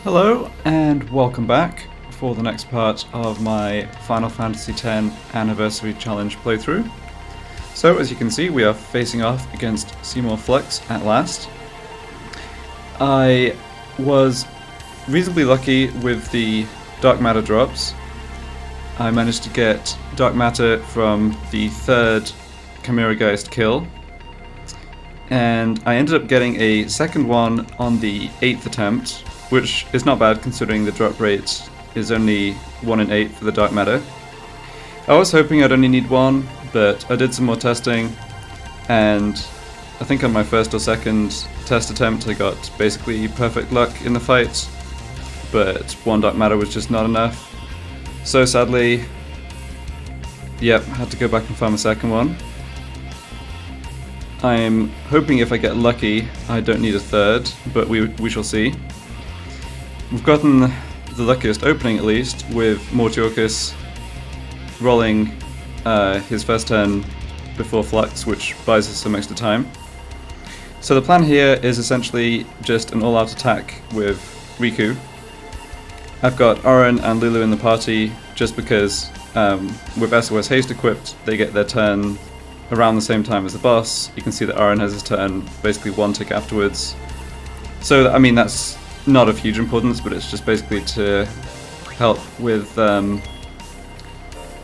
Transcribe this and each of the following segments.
Hello and welcome back for the next part of my Final Fantasy X Anniversary Challenge playthrough. So as you can see, we are facing off against Seymour Flux at last. I was reasonably lucky with the Dark Matter drops. I managed to get Dark Matter from the third Chimera Geist kill, and I ended up getting a second one on the 8th attempt, which is not bad considering the drop rate is only 1 in 8 for the Dark Matter. I was hoping I'd only need one, but I did some more testing, and I think on my first or second test attempt I got basically perfect luck in the fight, but one Dark Matter was just not enough. So sadly, yep, had to go back and farm a second one. I'm hoping if I get lucky I don't need a third, but we shall see. We've gotten the luckiest opening at least, with Mortiorcus rolling his first turn before Flux, which buys us some extra time. So the plan here is essentially just an all-out attack with Riku. I've got Auron and Lulu in the party just because with SOS Haste equipped they get their turn around the same time as the boss. You can see that Auron has his turn basically one tick afterwards. So I mean that's not of huge importance, but it's just basically to help with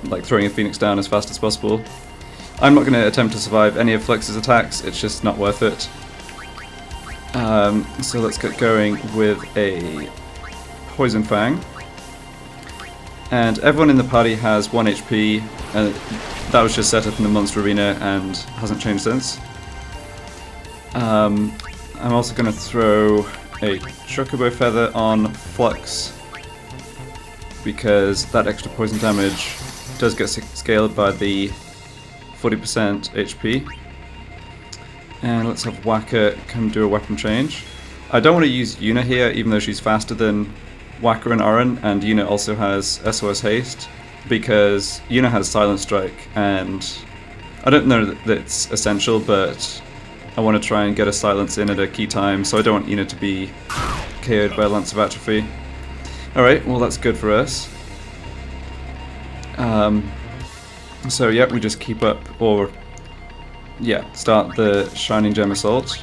like throwing a Phoenix down as fast as possible. I'm not going to attempt to survive any of Flux's attacks, it's just not worth it. So let's get going with a Poison Fang. And everyone in the party has 1 HP, and that was just set up in the Monster Arena and hasn't changed since. I'm also going to throw a Chocobo Feather on Flux, because that extra poison damage does get scaled by the 40% HP. And let's have Waka come do a weapon change. I don't want to use Yuna here, even though she's faster than Waka and Auron, and Yuna also has SOS Haste, because Yuna has Silent Strike, and I don't know that it's essential, but I want to try and get a silence in at a key time, so I don't want Yuna to be KO'd by a Lance of Atrophy. Alright, well that's good for us. So yeah, we just keep up, or yeah, start the Shining Gem Assault.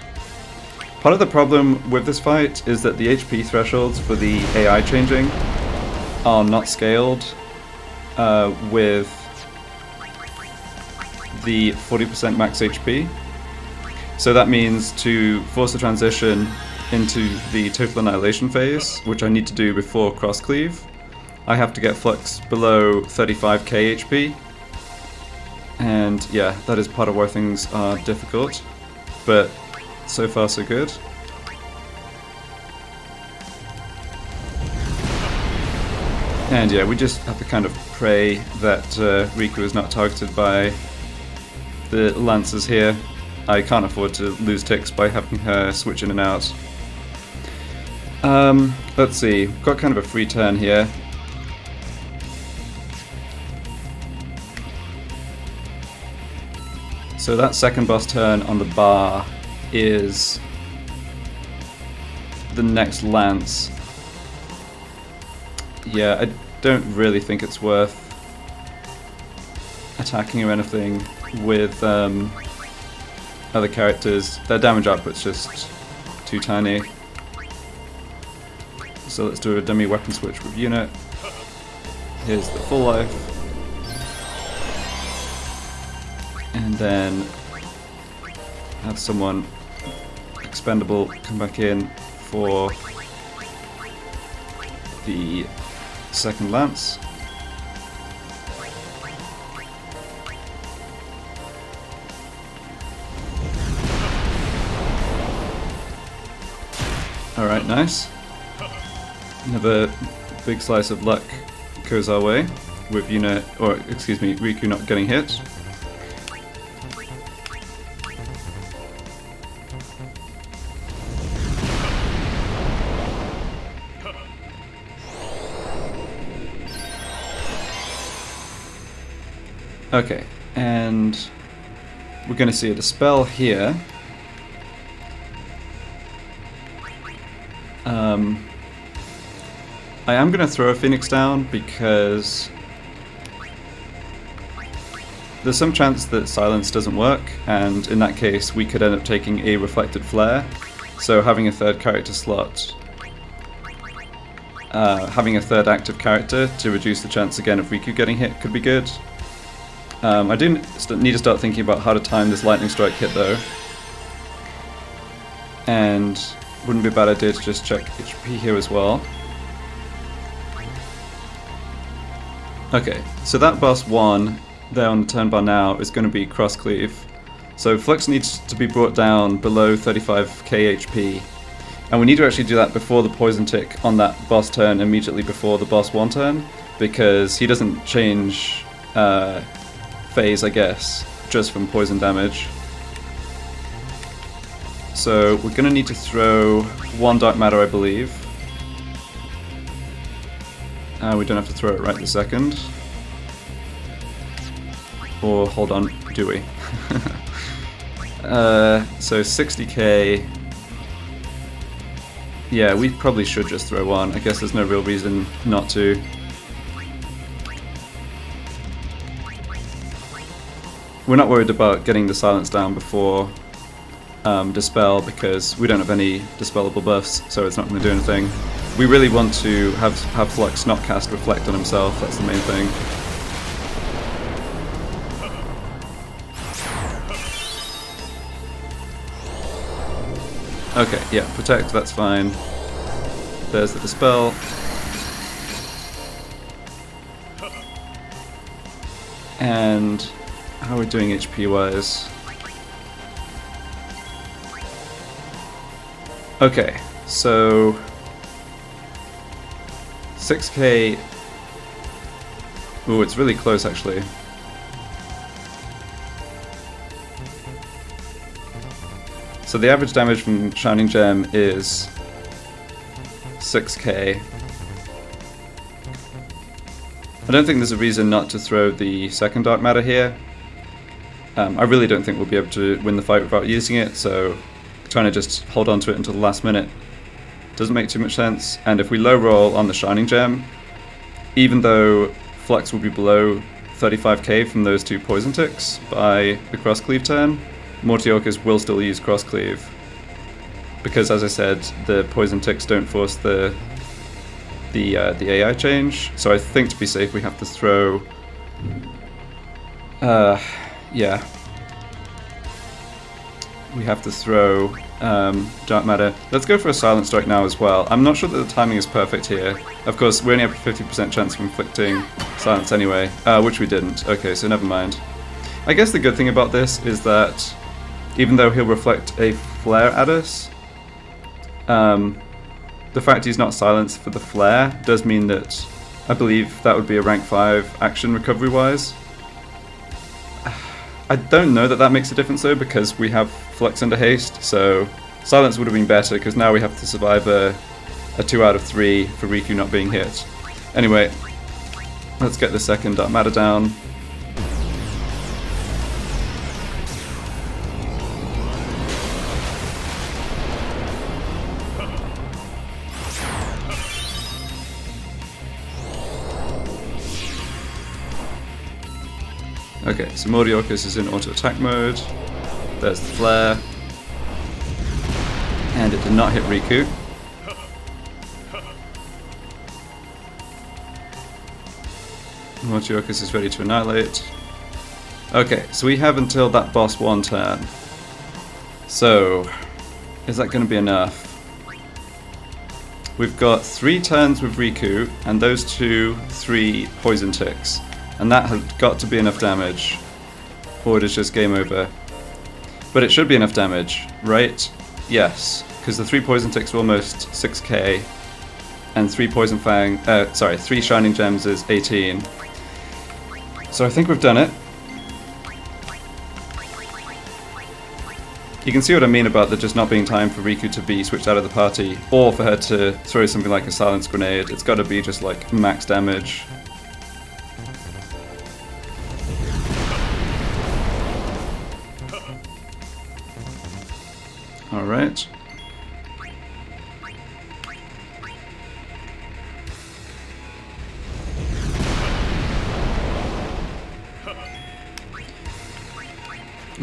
Part of the problem with this fight is that the HP thresholds for the AI changing are not scaled with the 40% max HP. So that means to force the transition into the Total Annihilation phase, which I need to do before Cross Cleave, I have to get Flux below 35k HP. And yeah, that is part of why things are difficult, but so far so good. And yeah, we just have to kind of pray that Riku is not targeted by the Lancers here. I can't afford to lose ticks by having her switch in and out. Let's see, we've got kind of a free turn here. So that second boss turn on the bar is the next Lance. Yeah, I don't really think it's worth attacking or anything with other characters. Their damage output's just too tiny. So let's do a dummy weapon switch with Unit. Here's the full life. And then have someone expendable come back in for the second Lance. Alright, nice. Another big slice of luck goes our way with Yuna, or excuse me, Riku not getting hit. Okay, and we're going to see a Dispel here. I am going to throw a Phoenix down because there's some chance that silence doesn't work, and in that case we could end up taking a reflected flare. So having a third character slot, having a third active character to reduce the chance again of Riku getting hit could be good. I do need to start thinking about how to time this lightning strike hit though, and wouldn't be a bad idea to just check HP here as well. Okay, so that boss 1 there on the turn bar now is going to be cross cleave. So Flux needs to be brought down below 35k HP, and we need to actually do that before the poison tick on that boss turn, immediately before the boss 1 turn, because he doesn't change phase, I guess, just from poison damage. So we're going to need to throw 1 dark matter, I believe. We don't have to throw it right this second. Or hold on, do we? So 60k. Yeah, we probably should just throw 1. I guess there's no real reason not to. We're not worried about getting the silence down before Dispel, because we don't have any dispellable buffs, so it's not going to do anything. We really want to have Flux not cast Reflect on himself, that's the main thing. Okay, yeah, Protect, that's fine. There's the Dispel. And how are we doing HP wise? Okay, so 6k. Ooh, it's really close actually. So the average damage from Shining Gem is 6k. I don't think there's a reason not to throw the second Dark Matter here. I really don't think we'll be able to win the fight without using it, so trying to just hold on to it until the last minute doesn't make too much sense. And if we low roll on the Shining Gem, even though Flux will be below 35k from those 2 poison ticks by the cross cleave turn, Mortiokas will still use cross cleave, because as I said, the poison ticks don't force the AI change. So I think to be safe we have to throw yeah, we have to throw Dark Matter. Let's go for a Silent Strike now as well. I'm not sure that the timing is perfect here. Of course, we only have a 50% chance of inflicting silence anyway, which we didn't. Okay, so never mind. I guess the good thing about this is that even though he'll reflect a flare at us, the fact he's not silenced for the flare does mean that I believe that would be a rank 5 action recovery-wise. I don't know that that makes a difference though, because we have Flux under haste, so silence would have been better because now we have to survive a 2 out of 3 for Riku not being hit. Anyway, let's get the second Dark Matter down. Okay, so Mortiokas is in auto-attack mode. There's the flare. And it did not hit Riku. Mortiokas is ready to annihilate. Okay, so we have until that boss 1 turn. So, is that going to be enough? We've got 3 turns with Riku, and those 3 poison ticks. And that has got to be enough damage, or it is just game over. But it should be enough damage, right? Yes, because the 3 poison ticks were almost 6k, and 3 poison fang, 3 shining gems is 18. So I think we've done it. You can see what I mean about there just not being time for Riku to be switched out of the party, or for her to throw something like a silence grenade. It's got to be just like max damage. Alright.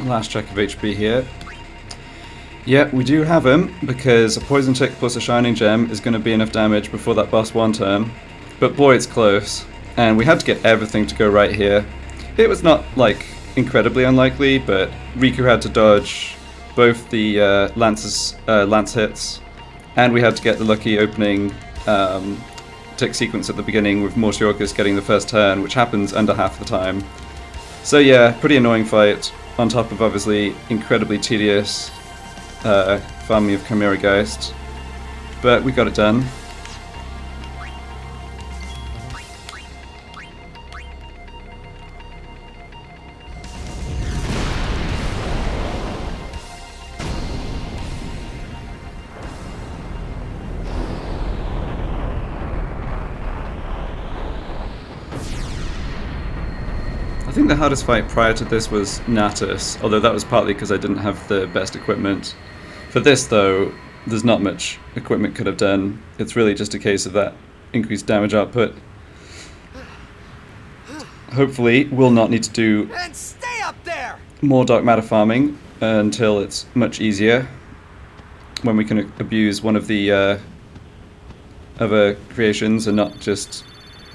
Last check of HP here. Yeah, we do have him, because a Poison Tick plus a Shining Gem is going to be enough damage before that boss one turn. But boy, it's close. And we had to get everything to go right here. It was not, like, incredibly unlikely, but Riku had to dodge both the lance hits, and we had to get the lucky opening tick sequence at the beginning with Mortiorcus getting the first turn, which happens under half the time. So yeah, pretty annoying fight, on top of obviously incredibly tedious farming of Chimera Geist, but we got it done. I think the hardest fight prior to this was Natus, although that was partly because I didn't have the best equipment. For this though, there's not much equipment could have done. It's really just a case of that increased damage output. Hopefully we'll not need to do more dark matter farming until it's much easier, when we can abuse one of the other creations and not just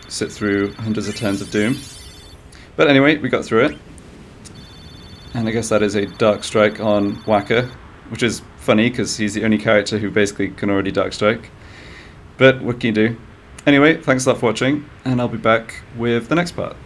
sit through hundreds of turns of doom. But anyway, we got through it. And I guess that is a Dark Strike on Waka, which is funny because he's the only character who basically can already Dark Strike. But what can you do? Anyway, thanks a lot for watching, and I'll be back with the next part.